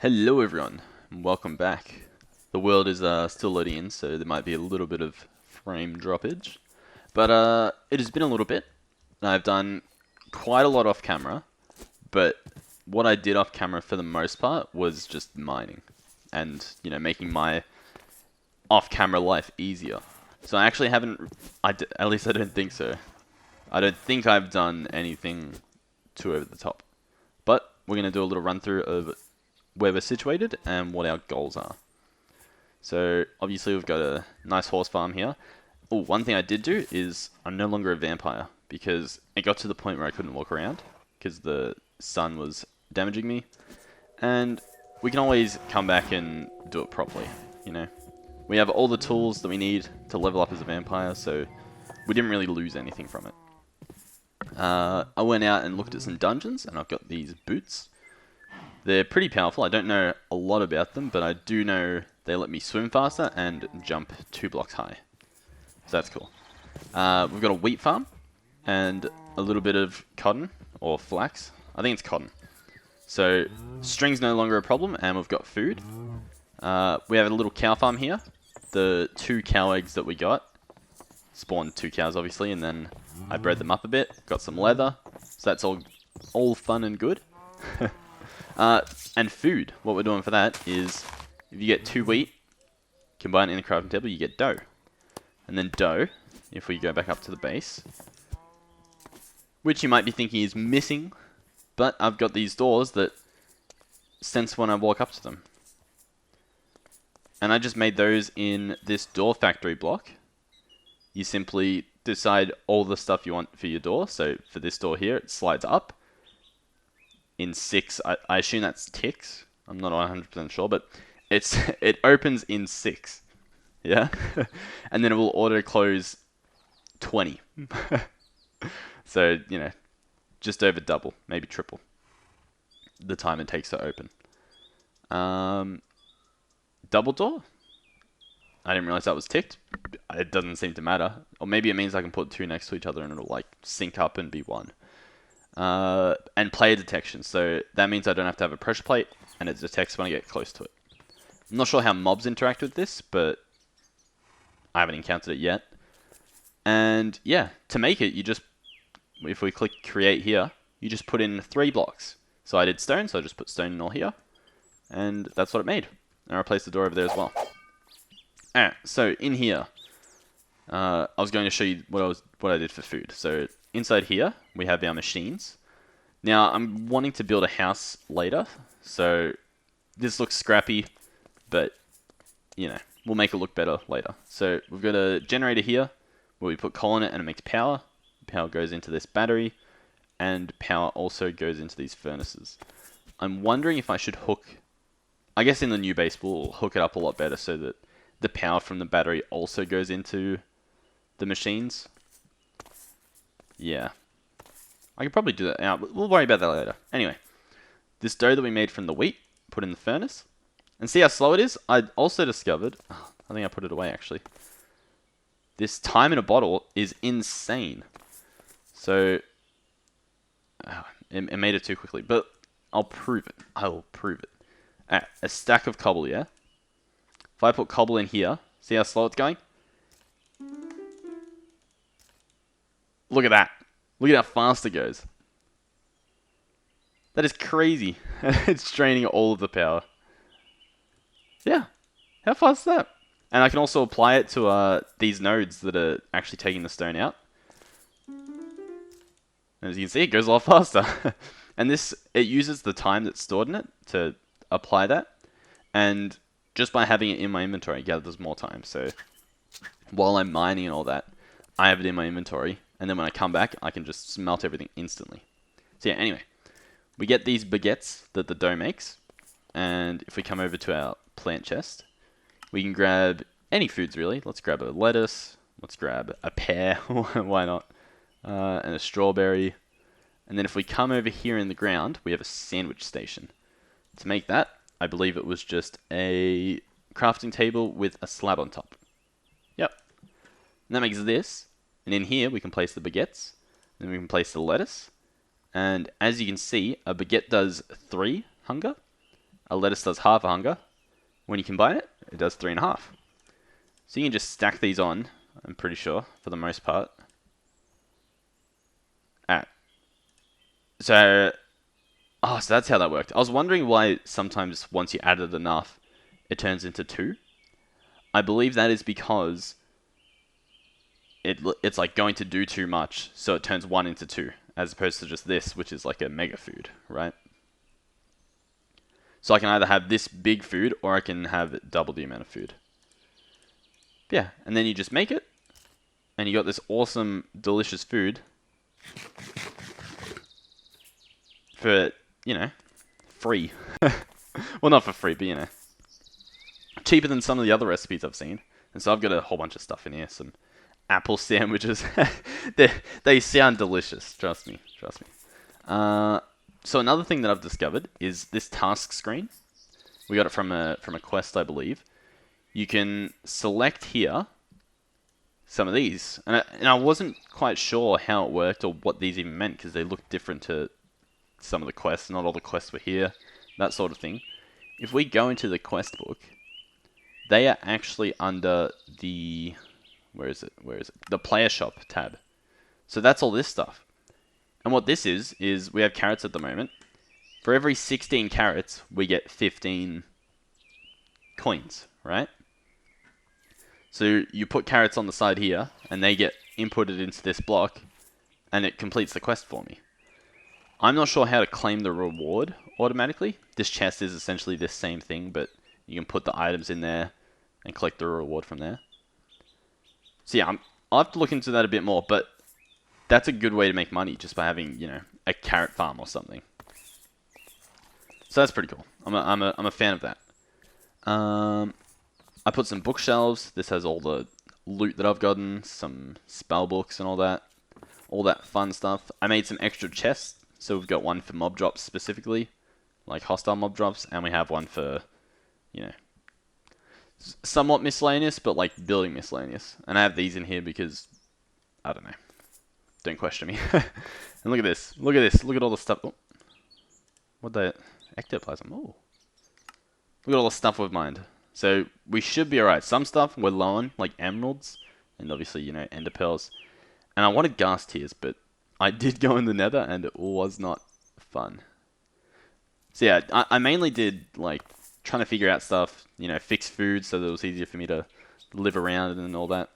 Hello everyone, and welcome back. The world is still loading in, so there might be a little bit of frame droppage. But it has been a little bit, and I've done quite a lot off camera, but what I did off camera for the most part was just mining, and, you know, making my off-camera life easier. So I actually haven't, at least I don't think so. I don't think I've done anything too over the top. But we're going to do a little run through of where we're situated and what our goals are. So obviously we've got a nice horse farm here. Oh, one thing I did do is I'm no longer a vampire because it got to the point where I couldn't walk around because the sun was damaging me. And we can always come back and do it properly, you know. We have all the tools that we need to level up as a vampire, so we didn't really lose anything from it. I went out and looked at some dungeons, and I've got these boots. They're pretty powerful. I don't know a lot about them, but I do know they let me swim faster and jump 2 blocks high. So that's cool. We've got a wheat farm and a little bit of cotton or flax. I think it's cotton. So string's no longer a problem, and we've got food. We have a little cow farm here. The 2 cow eggs that we got spawned 2 cows, obviously, and then I bred them up a bit. Got some leather, so that's all fun and good. And food. What we're doing for that is, if you get 2 wheat, combine it in a crafting table, you get dough. And then dough, if we go back up to the base, which you might be thinking is missing, but I've got these doors that sense when I walk up to them. And I just made those in this door factory block. You simply decide all the stuff you want for your door. So for this door here, it slides up. In 6, I assume that's ticks. I'm not 100% sure, but it opens in 6. Yeah? And then it will auto close 20. So, you know, just over double, maybe triple the time it takes to open. Double door? I didn't realize that was ticked. It doesn't seem to matter. Or maybe it means I can put 2 next to each other and it'll like sync up and be 1. And player detection. So that means I don't have to have a pressure plate and it detects when I get close to it. I'm not sure how mobs interact with this, but I haven't encountered it yet. And yeah, to make it, you just, if we click create here, you just put in 3 blocks. So I did stone, so I just put stone in all here. And that's what it made. And I replaced the door over there as well. Alright, so in here, I was going to show you what I did for food. So inside here, we have our machines. Now, I'm wanting to build a house later, so this looks scrappy, but, you know, we'll make it look better later. So we've got a generator here, where we put coal in it and it makes power. Power goes into this battery, and power also goes into these furnaces. I'm wondering if I should hook, I guess in the new base we'll hook it up a lot better so that the power from the battery also goes into the machines. Yeah. I could probably do that now, but we'll worry about that later. Anyway, this dough that we made from the wheat, put in the furnace. And see how slow it is? I also discovered, I think I put it away actually, this time in a bottle is insane. So, it made it too quickly, but I'll prove it. I will prove it. A stack of cobble, yeah? If I put cobble in here, see how slow it's going? Look at that. Look at how fast it goes. That is crazy. It's draining all of the power. Yeah. How fast is that? And I can also apply it to these nodes that are actually taking the stone out. And as you can see, it goes a lot faster. And this, it uses the time that's stored in it to apply that. And just by having it in my inventory, it gathers more time. So while I'm mining and all that, I have it in my inventory. And then when I come back, I can just smelt everything instantly. So yeah, anyway. We get these baguettes that the dough makes. And if we come over to our plant chest, we can grab any foods really. Let's grab a lettuce. Let's grab a pear. Why not? And a strawberry. And then if we come over here in the ground, we have a sandwich station. To make that, I believe it was just a crafting table with a slab on top. Yep. And that makes this. And in here, we can place the baguettes. Then we can place the lettuce. And as you can see, a baguette does 3 hunger. a lettuce does half a hunger. When you combine it, it does 3.5. So you can just stack these on, I'm pretty sure, for the most part. Alright. So that's how that worked. I was wondering why sometimes once you added enough, it turns into 2. I believe that is because it's like going to do too much, so it turns 1 into 2, as opposed to just this, which is like a mega food, right? So I can either have this big food, or I can have double the amount of food. Yeah, and then you just make it, and you got this awesome, delicious food for, free. Well, not for free, but, cheaper than some of the other recipes I've seen. And so I've got a whole bunch of stuff in here. Some apple sandwiches. They sound delicious. Trust me. So another thing that I've discovered is this task screen. We got it from a quest, I believe. You can select here some of these. And I wasn't quite sure how it worked or what these even meant, because they look different to some of the quests. Not all the quests were here. That sort of thing. If we go into the quest book, they are actually under the... Where is it? The player shop tab. So that's all this stuff. And what this is we have carrots at the moment. For every 16 carrots, we get 15 coins, right? So you put carrots on the side here, and they get inputted into this block, and it completes the quest for me. I'm not sure how to claim the reward automatically. This chest is essentially this same thing, but you can put the items in there and collect the reward from there. So yeah, I'll have to look into that a bit more, but that's a good way to make money, just by having, a carrot farm or something. So that's pretty cool. I'm a fan of that. I put some bookshelves. This has all the loot that I've gotten, some spell books and all that fun stuff. I made some extra chests, so we've got one for mob drops specifically, like hostile mob drops, and we have one for, somewhat miscellaneous, but like building miscellaneous. And I have these in here because, I don't know. Don't question me. And look at this. Look at all the stuff. Oh. What the? Ectoplasm. Oh. Look at all the stuff we've mined. So we should be alright. Some stuff we're low on, like emeralds, and obviously, ender pearls. And I wanted gas tears, but I did go in the nether, and it was not fun. So yeah, I mainly did, like, trying to figure out stuff, fix food so that it was easier for me to live around and all that.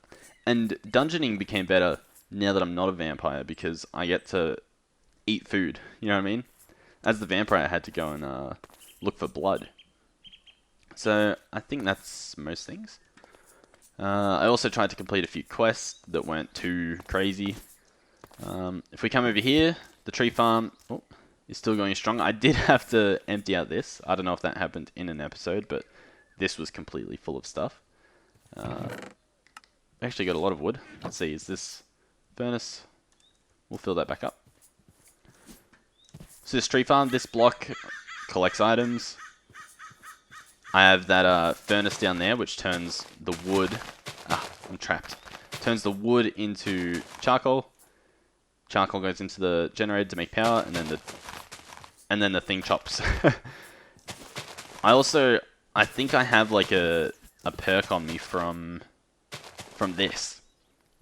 And dungeoning became better now that I'm not a vampire, because I get to eat food, you know what I mean? As the vampire, I had to go and look for blood. So I think that's most things. I also tried to complete a few quests that weren't too crazy. If we come over here, the tree farm... Oh, is still going strong. I did have to empty out this. I don't know if that happened in an episode, but this was completely full of stuff. Actually got a lot of wood. Let's see, is this furnace? We'll fill that back up. So this tree farm, this block collects items. I have that furnace down there, which turns the wood... I'm trapped. Turns the wood into charcoal. Charcoal goes into the generator to make power, and then the thing chops. I think I have like a perk on me from this.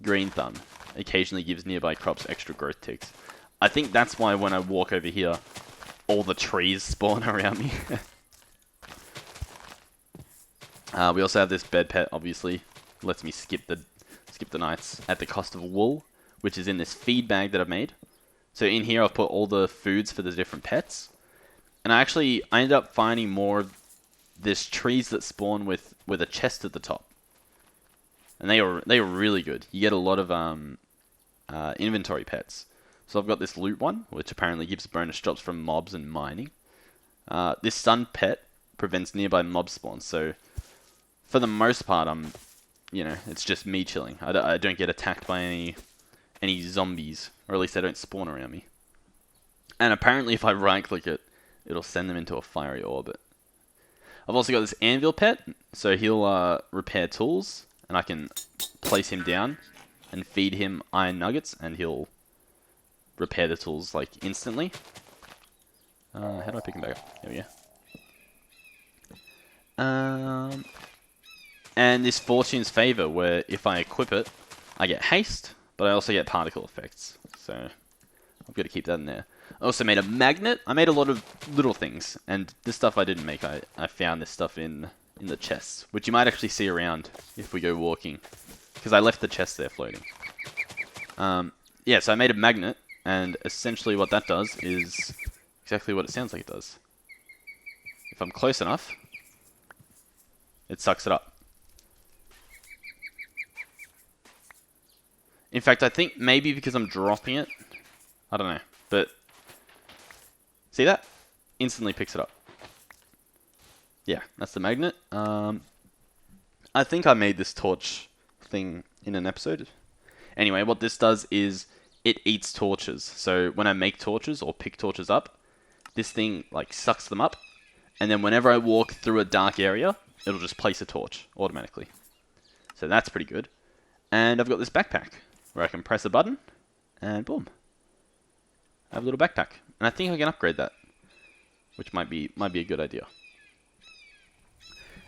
Green thumb. Occasionally gives nearby crops extra growth ticks. I think that's why when I walk over here, all the trees spawn around me. We also have this bed pet, obviously. Lets me skip the nights at the cost of wool, which is in this feed bag that I've made. So in here I've put all the foods for the different pets. And I ended up finding more of this trees that spawn with a chest at the top. And they were really good. You get a lot of inventory pets. So I've got this loot one, which apparently gives bonus drops from mobs and mining. This sun pet prevents nearby mob spawns. So for the most part, it's just me chilling. I don't get attacked by any zombies, or at least they don't spawn around me. And apparently if I right click it, it'll send them into a fiery orbit. I've also got this anvil pet, so he'll repair tools, and I can place him down and feed him iron nuggets, and he'll repair the tools like instantly. How do I pick him back up? There we go. And this Fortune's Favor, where if I equip it, I get haste, but I also get particle effects. So I've got to keep that in there. I also made a magnet. I made a lot of little things, and this stuff I didn't make. I found this stuff in the chests, which you might actually see around if we go walking, because I left the chest there floating. Yeah, so I made a magnet, and essentially what that does is exactly what it sounds like it does. If I'm close enough, it sucks it up. In fact, I think maybe because I'm dropping it, I don't know, but see that? Instantly picks it up. Yeah, that's the magnet. I think I made this torch thing in an episode. Anyway, what this does is it eats torches. So when I make torches or pick torches up, this thing like sucks them up, and then whenever I walk through a dark area, it'll just place a torch automatically. So that's pretty good. And I've got this backpack where I can press a button, and boom, I have a little backpack. And I think I can upgrade that, which might be a good idea.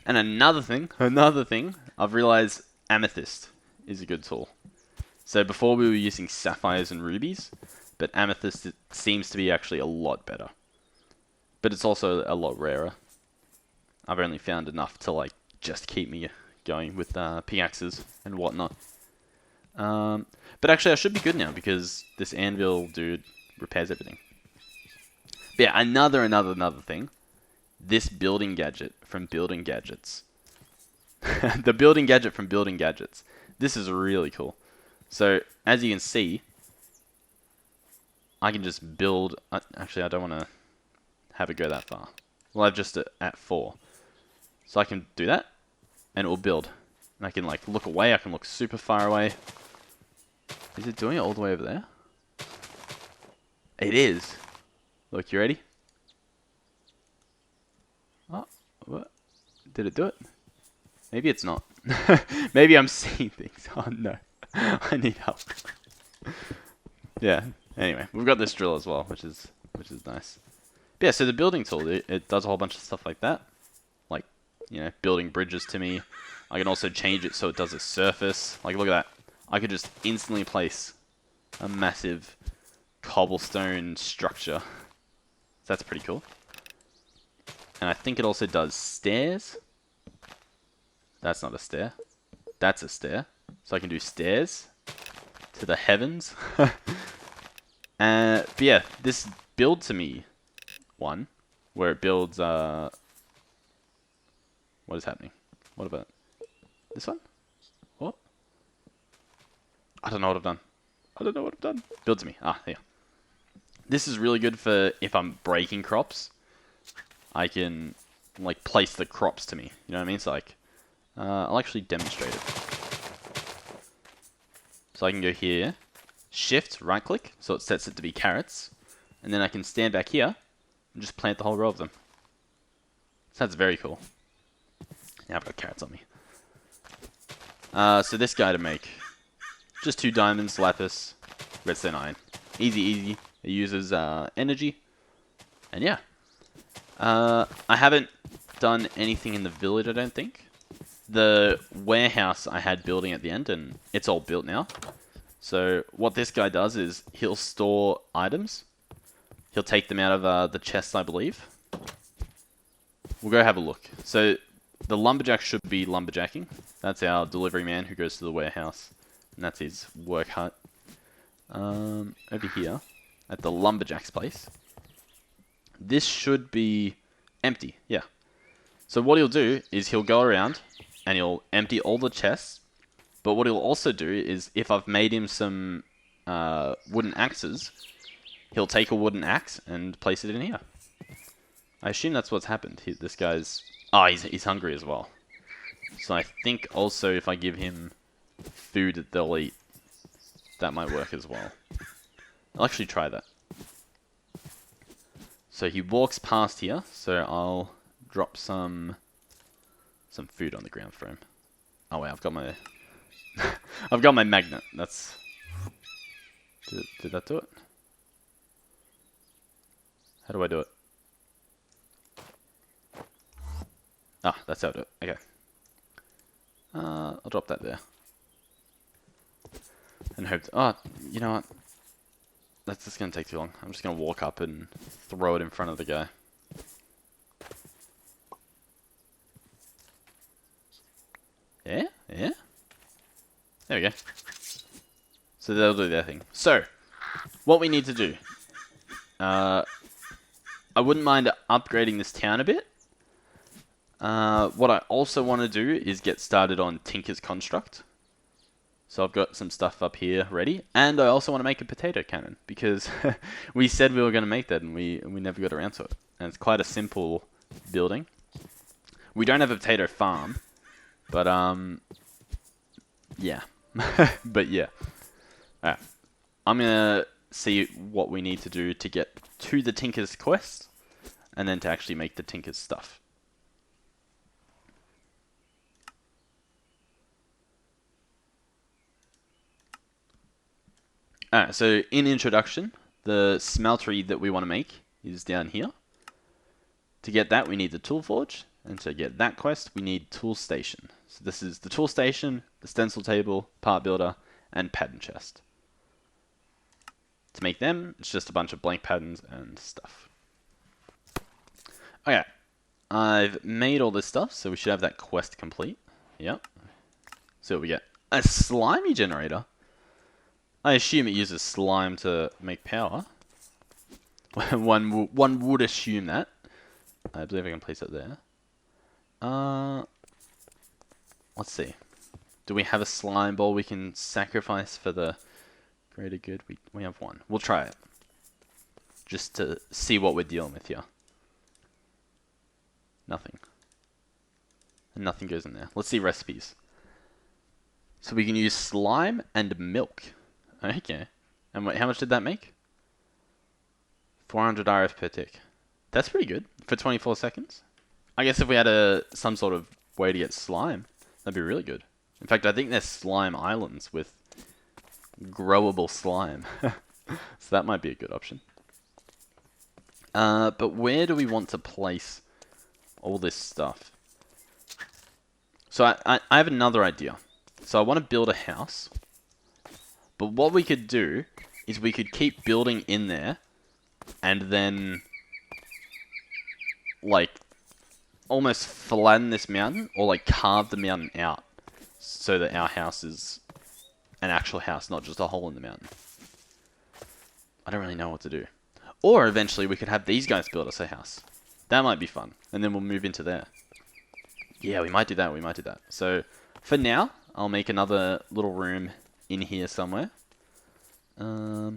And another thing, I've realized amethyst is a good tool. So before we were using sapphires and rubies, but amethyst seems to be actually a lot better. But it's also a lot rarer. I've only found enough to like just keep me going with pickaxes and whatnot. But actually I should be good now because this anvil dude repairs everything. But yeah, another thing. This building gadget from Building Gadgets. The building gadget from Building Gadgets. This is really cool. So, as you can see, I can just build... Actually, I don't want to have it go that far. Well, I've just at 4. So I can do that, and it will build. And I can like look away, I can look super far away. Is it doing it all the way over there? It is. Look, you ready? Oh, what? Did it do it? Maybe it's not. Maybe I'm seeing things. Oh no. I need help. Yeah. Anyway, we've got this drill as well, which is nice. But yeah, so the building tool, it does a whole bunch of stuff like that. Like, you know, building bridges to me. I can also change it so it does a surface. Like, look at that. I could just instantly place a massive cobblestone structure. So that's pretty cool. And I think it also does stairs. That's not a stair. That's a stair. So I can do stairs to the heavens. But yeah, this build to me one, where it builds, what is happening? What about this one? What? I don't know what I've done. I don't know what I've done. Build to me. Ah, here. This is really good for if I'm breaking crops. I can, like, place the crops to me. You know what I mean? So, like, I'll actually demonstrate it. So I can go here, shift, right click, so it sets it to be carrots, and then I can stand back here and just plant the whole row of them. So that's very cool. Now I've got carrots on me. So this guy to make, just 2 diamonds, lapis, redstone iron. Easy, easy. It uses energy, and yeah. I haven't done anything in the village, I don't think. The warehouse I had building at the end, and it's all built now. So what this guy does is he'll store items. He'll take them out of the chests, I believe. We'll go have a look. So the lumberjack should be lumberjacking. That's our delivery man who goes to the warehouse, and that's his work hut. Over here at the lumberjack's place. This should be empty, yeah. So what he'll do is he'll go around and he'll empty all the chests. But what he'll also do is if I've made him some wooden axes, he'll take a wooden axe and place it in here. I assume that's what's happened. This guy's... Oh, he's hungry as well. So I think also if I give him food that they'll eat, that might work as well. I'll actually try that. So he walks past here, so I'll drop some food on the ground for him. Oh wait, I've got my I've got my magnet. That's did that do it? How do I do it? Ah, that's how I do it. Okay. I'll drop that there. And hope... Oh, you know what? That's just going to take too long. I'm just going to walk up and throw it in front of the guy. Yeah? Yeah? There we go. So they'll do their thing. So, what we need to do. I wouldn't mind upgrading this town a bit. What I also want to do is get started on Tinker's Construct. So I've got some stuff up here ready. And I also want to make a potato cannon. Because we said we were going to make that and we never got around to it. And it's quite a simple building. We don't have a potato farm. But, yeah. But, yeah. Alright. I'm going to see what we need to do to get to the Tinker's quest. And then to actually make the Tinker's stuff. Alright, so in introduction, the smeltery that we want to make is down here. To get that, we need the tool forge, and to get that quest, we need tool station. So this is the tool station, the stencil table, part builder, and pattern chest. To make them, it's just a bunch of blank patterns and stuff. Okay, I've made all this stuff, so we should have that quest complete. Yep. So we get a slimy generator. I assume it uses slime to make power. One would assume that. I believe I can place it there. Let's see. Do we have a slime ball we can sacrifice for the greater good? We have one. We'll try it. Just to see what we're dealing with here. Nothing. And nothing goes in there. Let's see recipes. So we can use slime and milk. Okay. And how much did that make? 400 RF per tick. That's pretty good for 24 seconds. I guess if we had some sort of way to get slime, that'd be really good. In fact, I think there's slime islands with growable slime. So that might be a good option. But where do we want to place all this stuff? So I have another idea. So I want to build a house. But what we could do is we could keep building in there and then like almost flatten this mountain or like carve the mountain out so that our house is an actual house, not just a hole in the mountain. I don't really know what to do. Or eventually we could have these guys build us a house. That might be fun. And then we'll move into there. Yeah, we might do that. We might do that. So for now, I'll make another little room in here somewhere. Alright,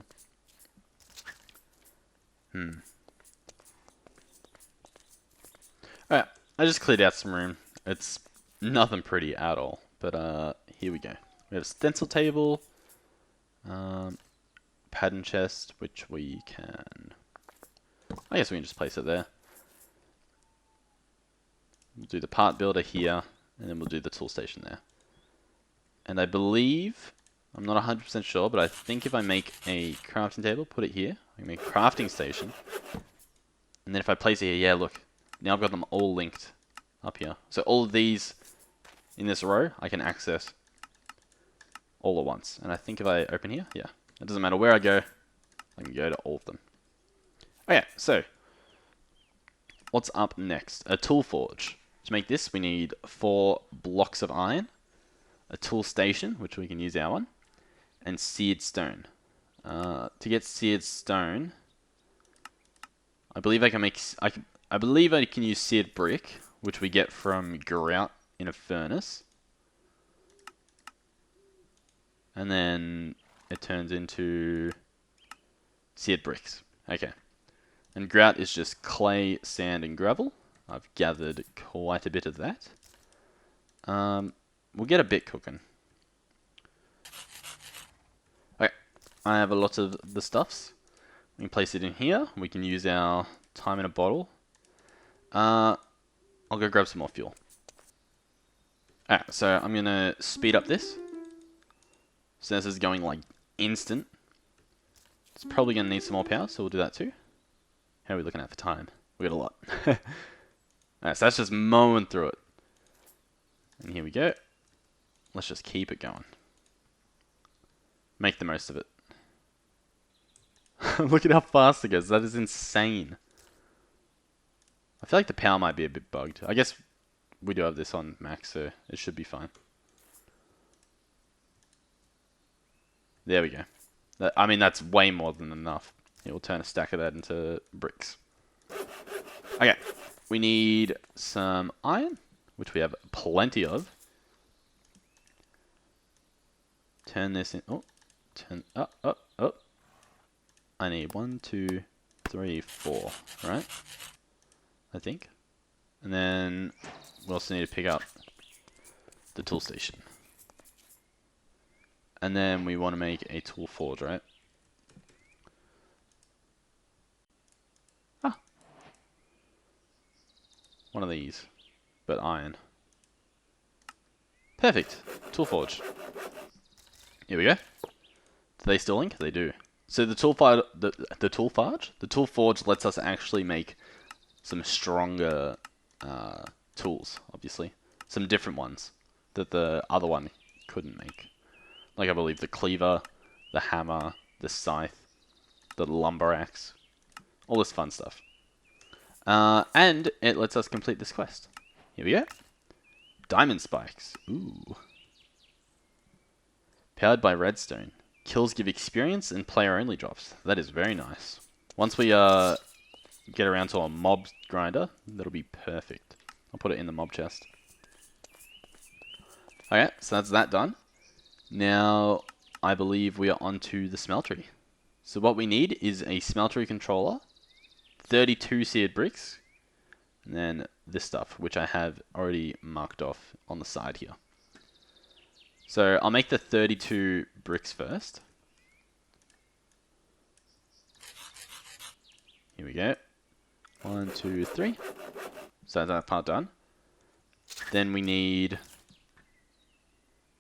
I just cleared out some room. It's nothing pretty at all. But here we go. We have a stencil table, pattern chest, which we can... I guess we can just place it there. We'll do the part builder here, and then we'll do the tool station there. And I believe, I'm not 100% sure, but I think if I make a crafting table, put it here, I can make a crafting station. And then if I place it here, yeah, look, now I've got them all linked up here. So all of these in this row, I can access all at once. And I think if I open here, yeah, it doesn't matter where I go, I can go to all of them. Okay, so what's up next? A tool forge. To make this, we need 4 blocks of iron, a tool station, which we can use our one, and seared stone. To get seared stone, I believe I can make. I believe I can use seared brick, which we get from grout in a furnace, and then it turns into seared bricks. Okay, and grout is just clay, sand, and gravel. I've gathered quite a bit of that. We'll get a bit cooking. Okay, I have a lot of the stuffs. We can place it in here. We can use our time in a bottle. I'll go grab some more fuel. Alright, so I'm going to speed up this. So this is going like instant. It's probably going to need some more power, so we'll do that too. How are we looking at for time? We got a lot. Alright, so that's just mowing through it. And here we go. Let's just keep it going. Make the most of it. Look at how fast it goes. That is insane. I feel like the power might be a bit bugged. I guess we do have this on max, so it should be fine. There we go. I mean, that's way more than enough. It will turn a stack of that into bricks. Okay, we need some iron, which we have plenty of. Turn this in. Oh, turn up, up, up. I need 1, 2, 3, 4, right? I think. And then we also need to pick up the tool station. And then we want to make a tool forge, right? Ah. One of these, but iron. Perfect. Tool forge. Here we go. Do they still link? They do. So the tool forge lets us actually make some stronger tools, obviously. Some different ones that the other one couldn't make. Like I believe the cleaver, the hammer, the scythe, the lumber axe, all this fun stuff. And it lets us complete this quest. Here we go. Diamond spikes. Ooh. Powered by redstone. Kills give experience and player only drops. That is very nice. Once we get around to a mob grinder, that'll be perfect. I'll put it in the mob chest. Okay, so that's that done. Now, I believe we are onto the smeltery. So what we need is a smeltery controller, 32 seared bricks, and then this stuff, which I have already marked off on the side here. So I'll make the 32 bricks first. Here we go. 1, 2, 3. So that's that part done. Then we need,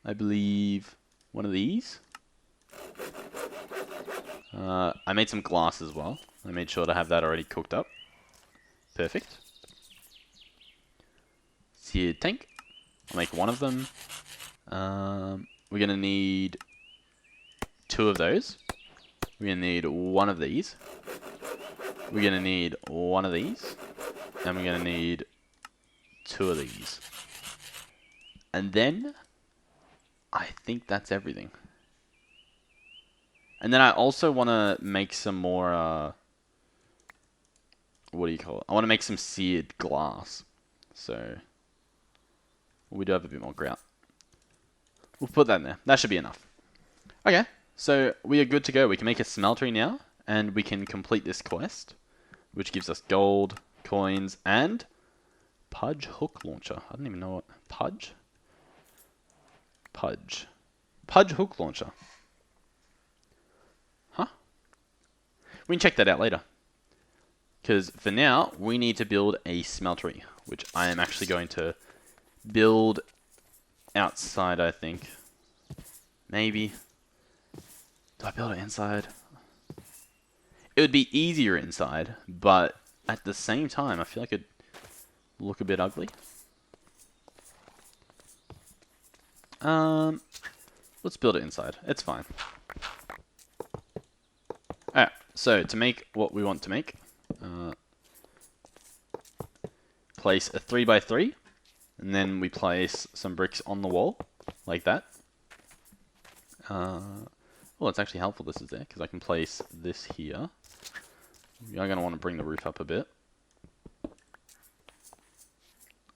I believe, one of these. I made some glass as well. I made sure to have that already cooked up. Perfect. Seared tank. I'll make one of them. We're going to need 2 of those. We're going to need one of these. We're going to need one of these. And we're going to need 2 of these. And then, I think that's everything. And then I also want to make some more, what do you call it? I want to make some seared glass. So, we do have a bit more grout. We'll put that in there. That should be enough. Okay, so we are good to go. We can make a smeltery now, and we can complete this quest, which gives us gold, coins, and Pudge hook launcher. I don't even know what... Pudge? Pudge. Pudge hook launcher. Huh? We can check that out later. Because for now, we need to build a smeltery, which I am actually going to build outside, I think. Maybe. Do I build it inside? It would be easier inside, but at the same time, I feel like it'd look a bit ugly. Let's build it inside. It's fine. Alright, so to make what we want to make, place a 3x3, and then we place some bricks on the wall, like that. Well, it's actually helpful this is there, because I can place this here. You're going to want to bring the roof up a bit.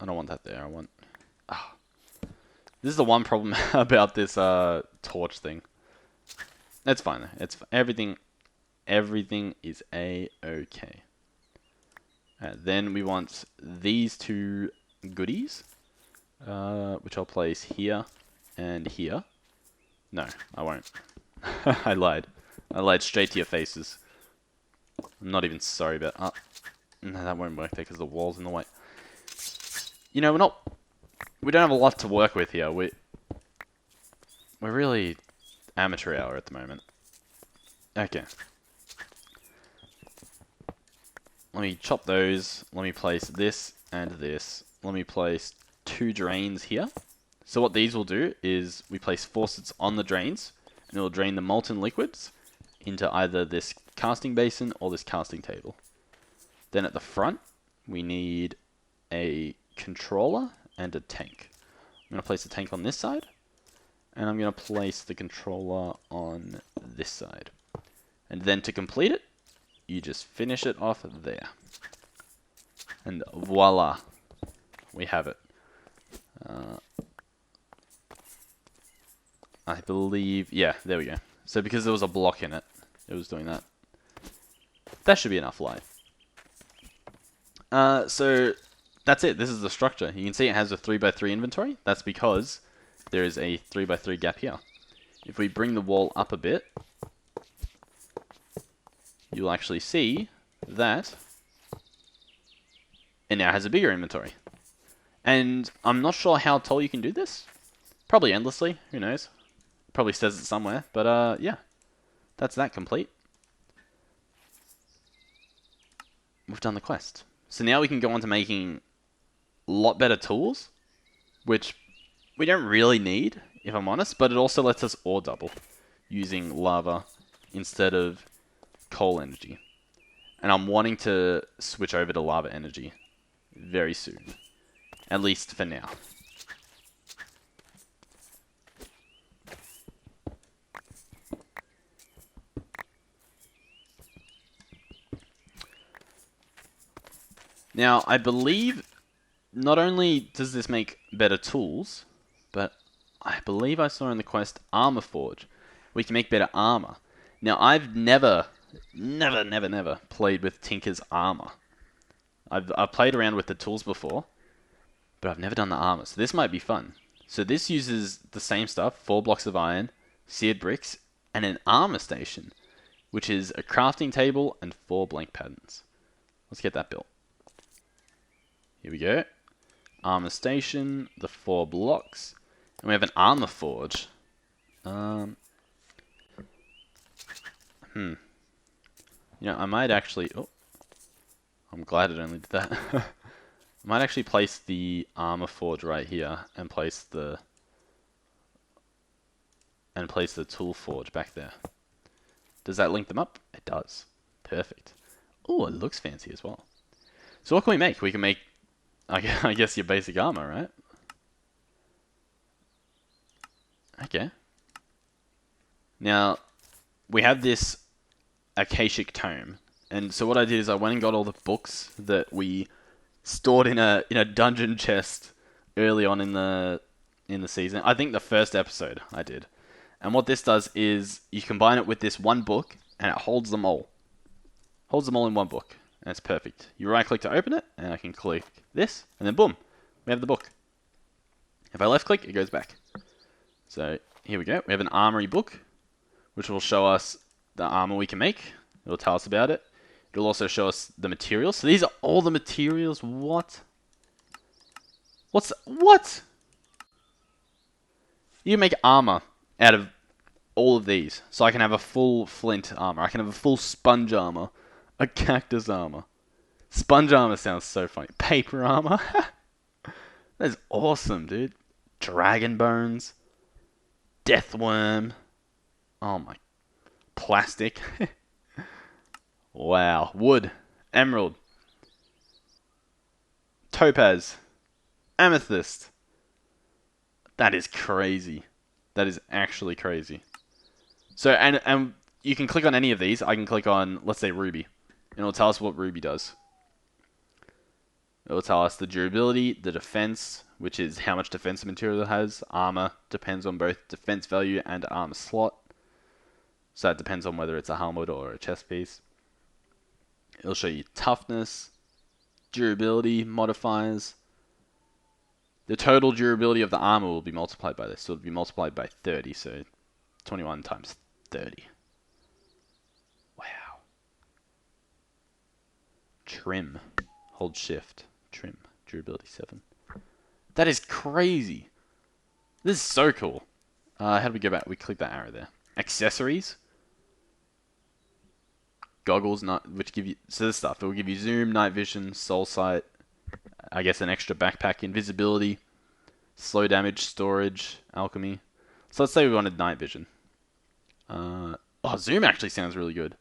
I don't want that there, I want... Ah. This is the one problem about this torch thing. It's fine. It's everything is a-okay. Then we want these 2 goodies, which I'll place here and here. No, I won't. I lied. I lied straight to your faces. I'm not even sorry about... Oh, no, that won't work there because the wall's in the way. You know, we don't have a lot to work with here. We're really amateur hour at the moment. Okay. Let me chop those. Let me place this and this. Let me place 2 drains here. So what these will do is we place faucets on the drains, and it will drain the molten liquids into either this casting basin or this casting table. Then at the front, we need a controller and a tank. I'm going to place the tank on this side, and I'm going to place the controller on this side. And then to complete it, you just finish it off there. And voila, we have it. I believe, yeah, there we go. So because there was a block in it, it was doing that. That should be enough light. So that's it. This is the structure. You can see it has a 3x3 inventory. That's because there is a 3x3 gap here. If we bring the wall up a bit, you'll actually see that it now has a bigger inventory. And I'm not sure how tall you can do this. Probably endlessly. Who knows? Probably says it somewhere. But yeah, that's that complete. We've done the quest. So now we can go on to making a lot better tools, which we don't really need, if I'm honest, but it also lets us ore double using lava instead of coal energy. And I'm wanting to switch over to lava energy very soon, at least for now. Now, I believe not only does this make better tools, but I believe I saw in the quest Armor Forge. We can make better armor. Now, I've never played with Tinker's armor. I've played around with the tools before, but I've never done the armor. So this might be fun. So this uses the same stuff, 4 blocks of iron, seared bricks, and an armor station, which is a crafting table and 4 blank patterns. Let's get that built. Here we go. Armor station, the 4 blocks, and we have an armor forge. You know, I might actually... Oh, I'm glad it only did that. I might actually place the armor forge right here and place the tool forge back there. Does that link them up? It does. Perfect. Oh, it looks fancy as well. So what can we make? We can make, I guess, your basic armor, right? Okay. Now, we have this Akashic Tome. And so what I did is I went and got all the books that we stored in a dungeon chest early on in the season. I think the first episode I did. And what this does is you combine it with this one book and it holds them all. Holds them all in one book. And it's perfect. You right click to open it and I can click this and then boom, we have the book. If I left click, it goes back. So here we go. We have an Armory Book, which will show us the armor we can make. It'll tell us about it. It'll also show us the materials. So these are all the materials. What? What? You can make armor out of all of these. So I can have a full flint armor. I can have a full sponge armor. A cactus armor. Sponge armor sounds so funny. Paper armor. That's awesome, dude. Dragon bones. Deathworm. Oh my. Plastic. Wow. Wood. Emerald. Topaz. Amethyst. That is crazy. That is actually crazy. So, and you can click on any of these. I can click on, let's say, Ruby. And it'll tell us what Ruby does. It'll tell us the durability, the defense, which is how much defensive material it has. Armor depends on both defense value and armor slot. So it depends on whether it's a helmet or a chest piece. It'll show you toughness, durability, modifiers. The total durability of the armor will be multiplied by this. So it'll be multiplied by 30. So 21 times 30. Wow. Trim. Hold shift. Trim. Durability 7. That is crazy. This is so cool. How do we go back? We click that arrow there. Accessories. Goggles, which give you... So this stuff. It will give you zoom, night vision, soul sight, I guess an extra backpack, invisibility, slow damage, storage, alchemy. So let's say we wanted night vision. Zoom actually sounds really good.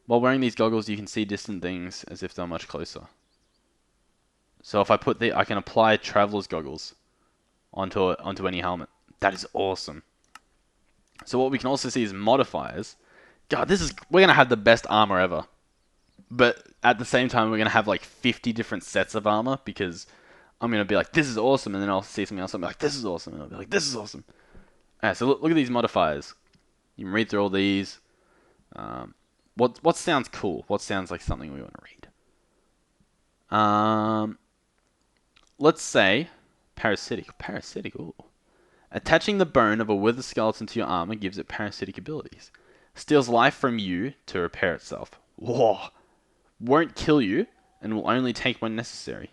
While wearing these goggles, you can see distant things as if they're much closer. So if I put I can apply traveler's goggles onto any helmet. That is awesome. So what we can also see is modifiers. God, we're gonna have the best armor ever. But at the same time, we're gonna have like 50 different sets of armor because I'm gonna be like, this is awesome, and then I'll see something else and I'll be like, this is awesome, and I'll be like, this is awesome. Alright, so look at these modifiers. You can read through all these. What sounds cool? What sounds like something we want to read? Let's say parasitic. Parasitic. Ooh. Attaching the bone of a withered skeleton to your armor gives it parasitic abilities. Steals life from you to repair itself. Whoa. Won't kill you and will only take when necessary.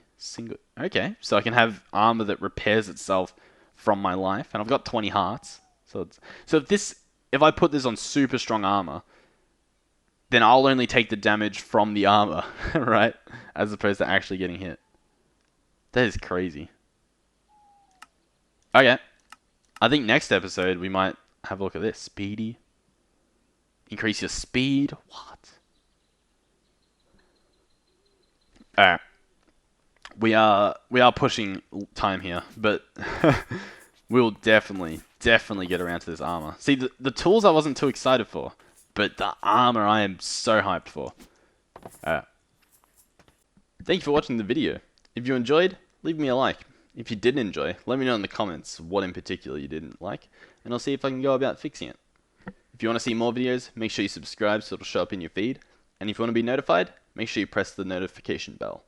Okay, so I can have armor that repairs itself from my life, and I've got 20 hearts. So if I put this on super strong armor, then I'll only take the damage from the armor, right? As opposed to actually getting hit. That is crazy. Okay. I think next episode we might have a look at this. Speedy. Increase your speed. What? Alright. We are pushing time here, but we'll definitely get around to this armor. See, the tools I wasn't too excited for, but the armor I am so hyped for. Alright. Thank you for watching the video. If you enjoyed, leave me a like. If you didn't enjoy, let me know in the comments what in particular you didn't like, and I'll see if I can go about fixing it. If you want to see more videos, make sure you subscribe so it'll show up in your feed, and if you want to be notified, make sure you press the notification bell.